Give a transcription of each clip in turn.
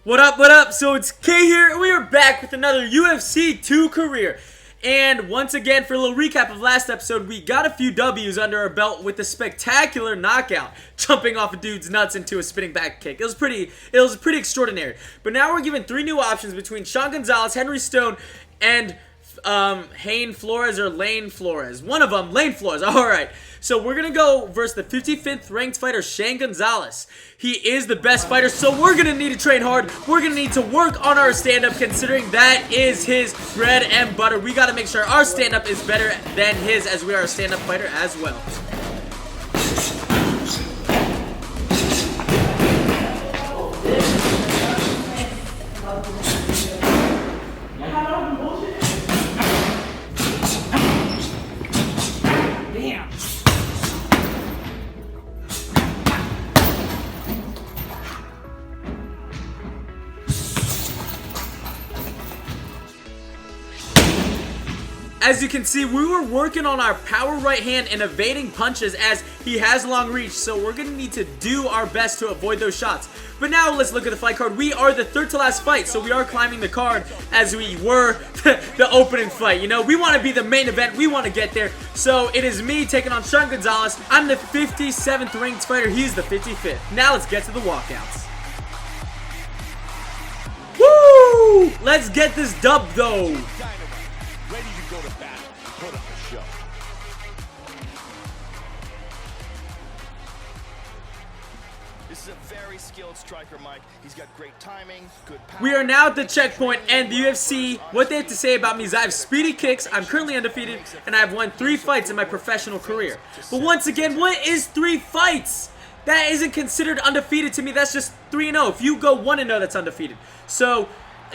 What up, what up? So it's Kay here, and we are back with another UFC 2 career. And once again, for a little recap of last episode, we got a few W's under our belt with a spectacular knockout, jumping off a dude's nuts into a spinning back kick. It was pretty extraordinary. But now we're given three new options between Sean Gonzalez, Henry Stone, and Lane Flores. One of them, Lane Flores. Alright, so we're going to go versus the 55th ranked fighter, Shane Gonzalez. He is the best fighter, so we're going to need to train hard. We're going to need to work on our stand-up, considering that is his bread and butter. We got to make sure our stand-up is better than his, as we are a stand-up fighter as well. As you can see, we were working on our power right hand and evading punches as he has long reach, so we're going to need to do our best to avoid those shots. But now let's look at the fight card. We are the third to last fight, so we are climbing the card as we were the opening fight. You know, we want to be the main event. We want to get there. So it is me taking on Sean Gonzalez. I'm the 57th ranked fighter. He's the 55th. Now let's get to the walkouts. Woo! Let's get this dub though. Ready to go to battle. Put up a show. This is a very skilled striker, Mike. He's got great timing, good power. We are now at the checkpoint, and the UFC, what they have to say about me is I have speedy kicks, I'm currently undefeated, and I have won 3 fights in my professional career. But once again, what is 3 fights? That isn't considered undefeated to me. That's just 3-0. If you go 1-0, that's undefeated. So,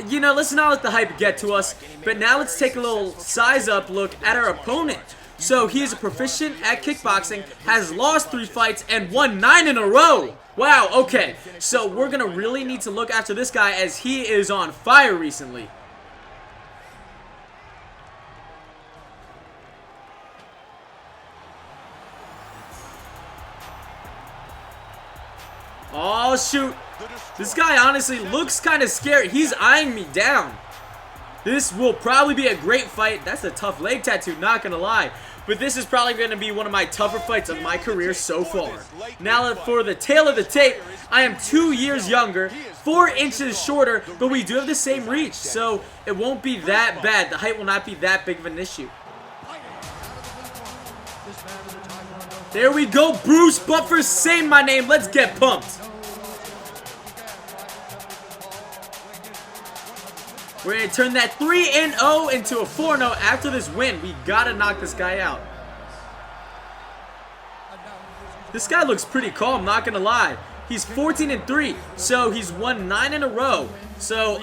you know, let's not let the hype get to us. But now let's take a little size-up look at our opponent. So he is a proficient at kickboxing, has lost 3 fights, and won 9 in a row. Wow, okay. So we're going to really need to look after this guy as he is on fire recently. Oh, shoot. This guy honestly looks kind of scary. He's eyeing me down. This will probably be a great fight. That's a tough leg tattoo, not gonna lie. But this is probably going to be one of my tougher fights of my career so far. Now for the tail of the tape, I am 2 years younger, 4 inches shorter, but we do have the same reach, so it won't be that bad. The height will not be that big of an issue. There we go, Bruce Buffer, say my name. Let's get pumped. We're going to turn that 3-0 into a 4-0 after this win. We got to knock this guy out. This guy looks pretty calm, not going to lie. He's 14-3, so he's won 9 in a row. So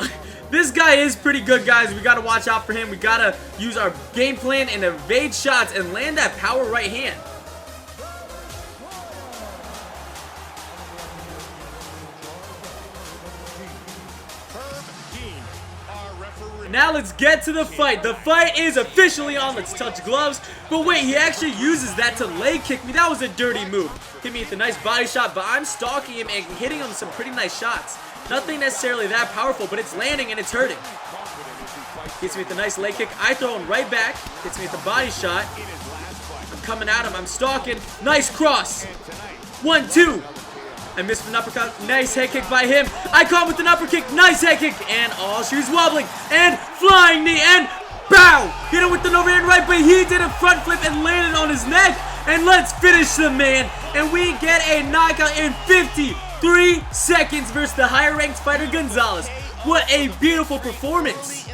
this guy is pretty good, guys. We got to watch out for him. We got to use our game plan and evade shots and land that power right hand. Now let's get to the fight. The fight is officially on. Let's touch gloves. But wait, he actually uses that to leg kick me. That was a dirty move. Hit me with a nice body shot, but I'm stalking him and hitting him some pretty nice shots. Nothing necessarily that powerful, but it's landing and it's hurting. Hits me with a nice leg kick. I throw him right back. Hits me with a body shot. I'm coming at him. I'm stalking. Nice cross. 1-2. I missed an uppercut. Nice head kick by him. I caught him with an upper kick. Nice head kick. And oh, she's wobbling. And flying knee. And bow. Hit him with an overhand right, but he did a front flip and landed on his neck. And let's finish the man. And we get a knockout in 53 seconds versus the higher ranked fighter Gonzalez. What a beautiful performance.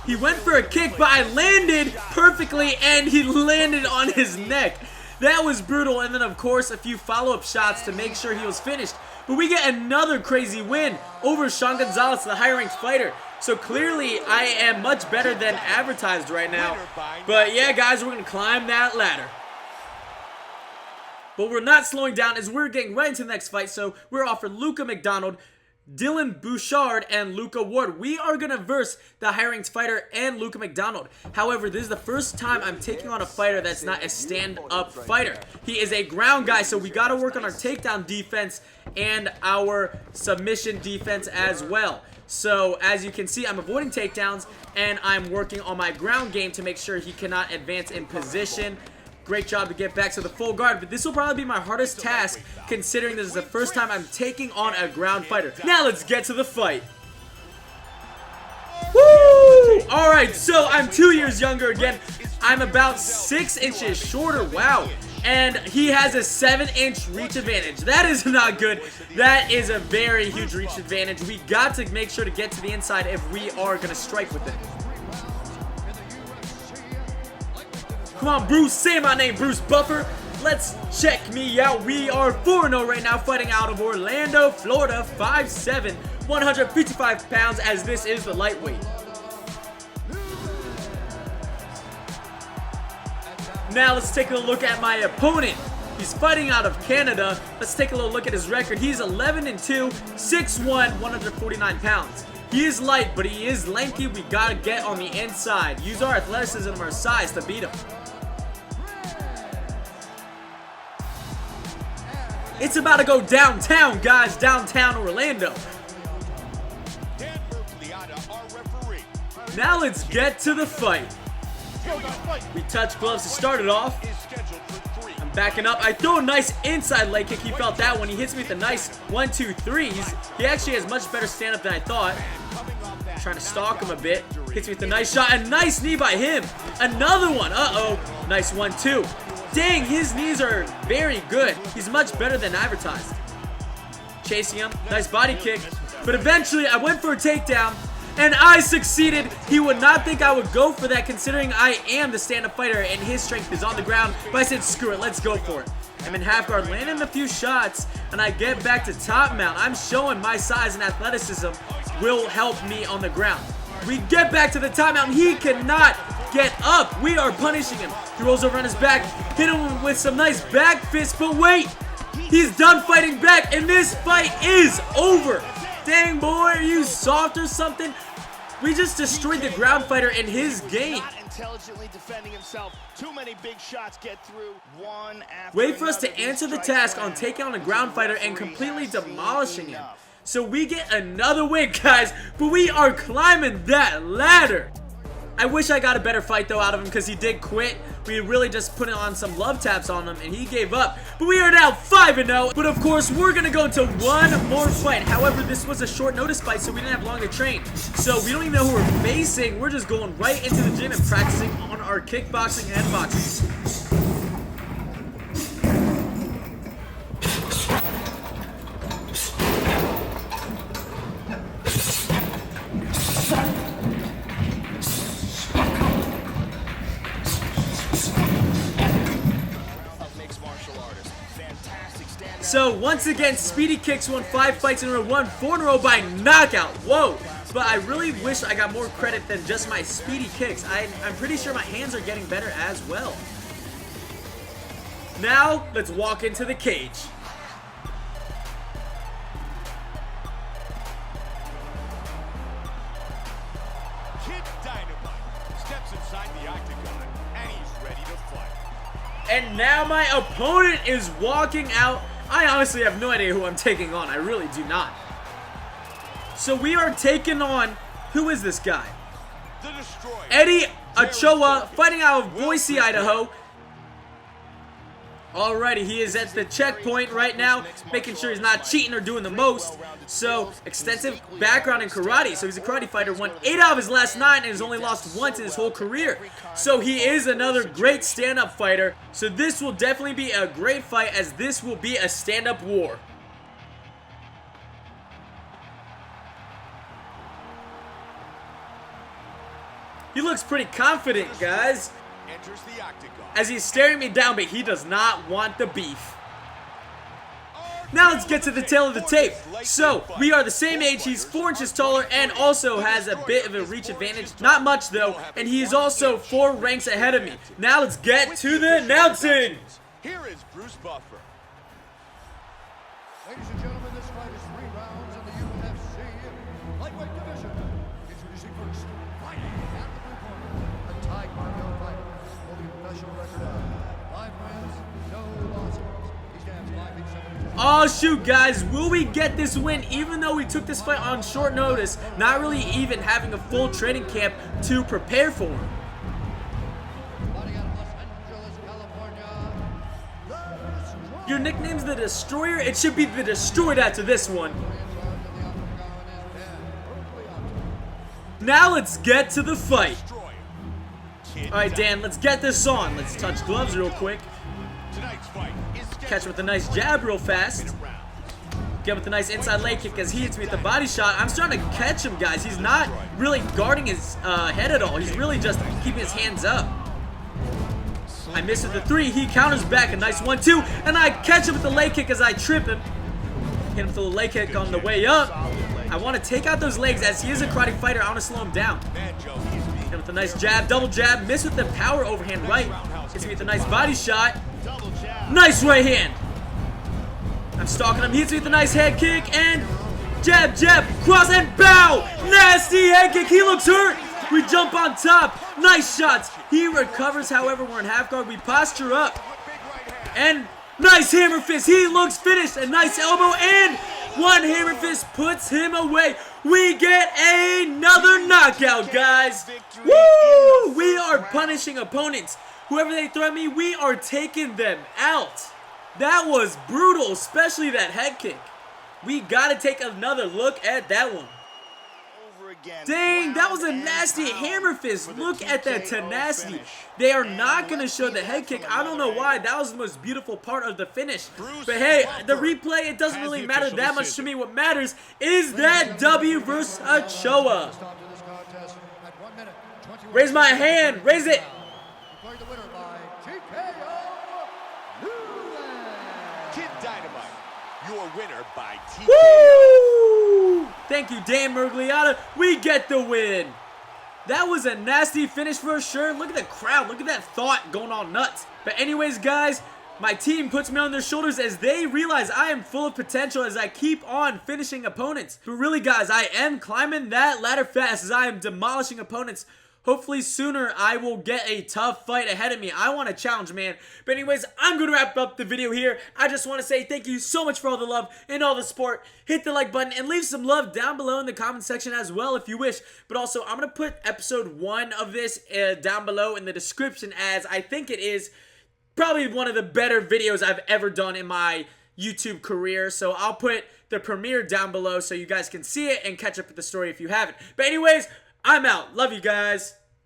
He went for a kick, but I landed perfectly and he landed on his neck. That was brutal, and then of course a few follow-up shots to make sure he was finished. But we get another crazy win over Sean Gonzalez, the higher-ranked fighter. So clearly I am much better than advertised right now. But yeah, guys, we're going to climb that ladder. But we're not slowing down as we're getting right into the next fight. So we're offered Luca McDonald, Dylan Bouchard, and Luca Ward. We are going to verse the high-ranked fighter and Luca McDonald. However, this is the first time I'm taking on a fighter that's not a stand-up fighter. He is a ground guy, so we got to work on our takedown defense and our submission defense as well. So as you can see, I'm avoiding takedowns and I'm working on my ground game to make sure he cannot advance in position. Great job to get back to the full guard, but this will probably be my hardest task considering this is the first time I'm taking on a ground fighter. Now let's get to the fight. Woo! Alright, so I'm 2 years younger again. I'm about 6 inches shorter, wow. And he has a 7-inch reach advantage. That is not good. That is a very huge reach advantage. We got to make sure to get to the inside if we are going to strike with it. Come on, Bruce, say my name, Bruce Buffer. Let's check me out. We are 4-0 right now, fighting out of Orlando, Florida, 5'7", 155 pounds, as this is the lightweight. Now let's take a look at my opponent. He's fighting out of Canada. Let's take a little look at his record. He's 11-2, 6'1", 149 pounds. He is light, but he is lanky. We gotta get on the inside. Use our athleticism and our size to beat him. It's about to go downtown, guys. Downtown Orlando. Now let's get to the fight. We touch gloves to start it off. I'm backing up. I throw a nice inside leg kick. He felt that one. He hits me with a nice 1-2-3. He actually has much better stand-up than I thought. Trying to stalk him a bit. Hits me with a nice shot. A nice knee by him. Another one. Uh-oh. Nice 1-2. Dang, his knees are very good. He's much better than advertised. Chasing him. Nice body kick. But eventually, I went for a takedown. And I succeeded. He would not think I would go for that considering I am the stand-up fighter and his strength is on the ground. But I said, screw it, let's go for it. I'm in half guard, landing a few shots, and I get back to top mount. I'm showing my size and athleticism will help me on the ground. We get back to the top mount. He cannot get up. We are punishing him. He rolls over on his back, hit him with some nice back fists, but wait. He's done fighting back, and this fight is over. Dang, boy, are you soft or something? We just destroyed the ground fighter in his game. Intelligently defending himself. Too many big shots get through. One after Wait for us to answer the task on taking on a ground fighter and completely demolishing him. So we get another win, guys, but we are climbing that ladder. I wish I got a better fight, though, out of him because he did quit. We really just put on some love taps on him, and he gave up. But we are now 5-0. But, of course, we're going to go into one more fight. However, this was a short notice fight, so we didn't have long to train. So we don't even know who we're facing. We're just going right into the gym and practicing on our kickboxing and boxing. So once again, Speedy Kicks won 5 fights in a row, won 4 in a row by knockout. Whoa! But I really wish I got more credit than just my Speedy Kicks. I'm pretty sure my hands are getting better as well. Now, let's walk into the cage. Kid Dynamite steps inside the octagon, and he's ready to fight. And now my opponent is walking out. I honestly have no idea who I'm taking on. I really do not. So we are taking on, who is this guy? The Destroyer. Eddie Ochoa, fighting out of Boise, Idaho. Alrighty, he is at the checkpoint right now, making sure he's not cheating or doing the most. So, extensive background in karate. So he's a karate fighter, won 8 out of his last 9 and has only lost once in his whole career. So he is another great stand-up fighter. So this will definitely be a great fight, as this will be a stand-up war. He looks pretty confident, guys, Enters the octagon. as he's staring me down, but he does not want the beef. Now let's get to the tail of the tape. So, we are the same age. He's 4 inches taller and also has a bit of a reach advantage. Not much, though, and he is also 4 ranks ahead of me. Now let's get to the announcing. Here is Bruce Buffer. Ladies and gentlemen, this fight is 3 rounds in the UFC Lightweight Division. Introducing first, fighting at the blue corner, a Taekwondo fighter holding a professional record of 5 wins, no losses. He stands 5 feet 7 inches. Oh shoot, guys, will we get this win even though we took this fight on short notice, not really even having a full training camp to prepare for him? Fighting out of Los Angeles, California, the Destroyer. Your nickname's the Destroyer? It should be the Destroyed after this one. In charge of the octagon is Dan. Now let's get to the fight. Destroyer. Kid Alright, Dan, Dynamite. let's get this on. Let's touch gloves real quick. Tonight's fight is Catch with a nice jab real fast. Get with a nice inside leg kick as he hits me with the body shot. I'm starting to catch him, guys. He's not really guarding his head at all. He's really just keeping his hands up. I miss with the 3. He counters back. A nice 1-2. And I catch him with the leg kick as I trip him. Hit him with the leg kick on the way up. I want to take out those legs as he is a karate fighter. I want to slow him down. Man, Joe, he's being Hit him with a nice jab, double jab. Miss with the power overhand right. Hits me with a nice body shot. Double jab. Nice right hand. I'm stalking him. He hits me with a nice head kick and jab, jab, cross and bow. Nasty head kick. He looks hurt. We jump on top. Nice shots. He recovers. However, we're in half guard. We posture up. And nice hammer fist. He looks finished. A nice elbow and one hammer fist puts him away. We get another knockout, guys. Woo! We are punishing opponents. Whoever they throw at me, we are taking them out. That was brutal, especially that head kick. We got to take another look at that one. Over again. Dang, that was a Ground and nasty pound hammer fist. for the Look at that TKO tenacity. finish. They are And not going to let's show see the that head kick. from I don't know another why. angle. That was the most beautiful part of the finish. Bruce But hey, the Buffer replay, it doesn't has really the matter official that much to decision. me. What matters is that W versus Ochoa. Stop to this contest at 1 minute, 21 Raise my seconds. hand. Raise it. Declared the winner by TKO. Kid Dynamite, your winner by TKO. Woo! Thank you, Dan Murgliata. We get the win. That was a nasty finish for sure. Look at the crowd. Look at that thought going on nuts. But anyways, guys, my team puts me on their shoulders as they realize I am full of potential as I keep on finishing opponents. But really, guys, I am climbing that ladder fast as I am demolishing opponents. Hopefully sooner I will get a tough fight ahead of me. I want a challenge, man. But anyways, I'm going to wrap up the video here. I just want to say thank you so much for all the love and all the support. Hit the like button and leave some love down below in the comment section as well if you wish. But also, I'm going to put episode 1 of this down below in the description, as I think it is probably one of the better videos I've ever done in my YouTube career. So I'll put the premiere down below so you guys can see it and catch up with the story if you haven't. But anyways, I'm out. Love you guys.